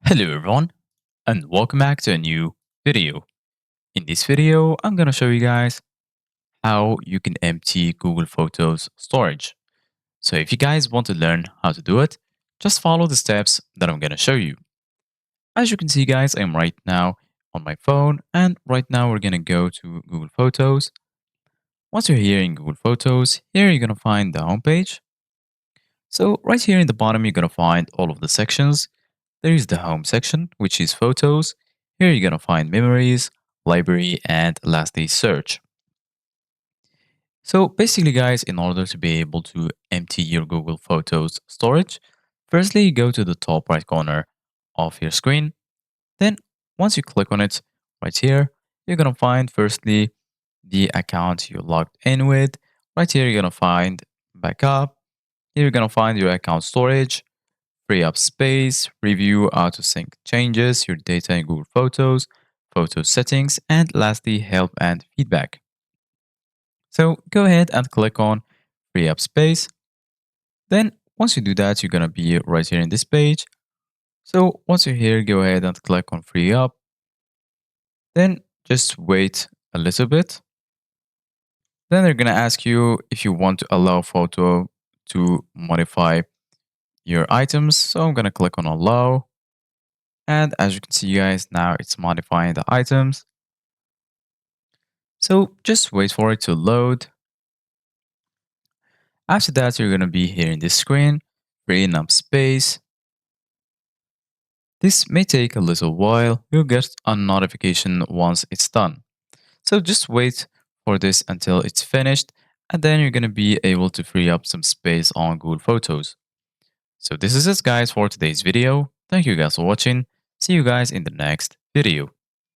Hello everyone and welcome back to a new video. In this video, I'm going to show you guys how you can empty Google Photos storage. So if you guys want to learn how to do it, just follow the steps that I'm going to show you. As you can see guys, I'm right now on my phone and right now we're going to go to Google Photos. Once you're here in Google Photos, here you're going to find the home page. So right here in the bottom, you're going to find all of the sections. There is the home section, which is photos. Here you're going to find memories, library, and lastly, search. So basically, guys, in order to be able to empty your Google Photos storage, firstly, you go to the top right corner of your screen. Then once you click on it right here, you're going to find firstly the account you logged in with. Right here, you're going to find backup. Here you're going to find your account storage, free up space, review auto sync changes, your data in Google Photos, photo settings, and lastly, help and feedback. So go ahead and click on free up space. Then once you do that, you're going to be right here in this page. So once you're here, go ahead and click on free up. Then just wait a little bit. Then they're going to ask you if you want to allow photo to modify your items. So I'm going to click on allow. And as you can see, guys, now it's modifying the items. So just wait for it to load. After that, you're going to be here in this screen, freeing up space. This may take a little while. You'll get a notification once it's done. So just wait for this until it's finished, and then you're going to be able to free up some space on Google Photos. So this is it, guys, for today's video. Thank you guys for watching. See you guys in the next video.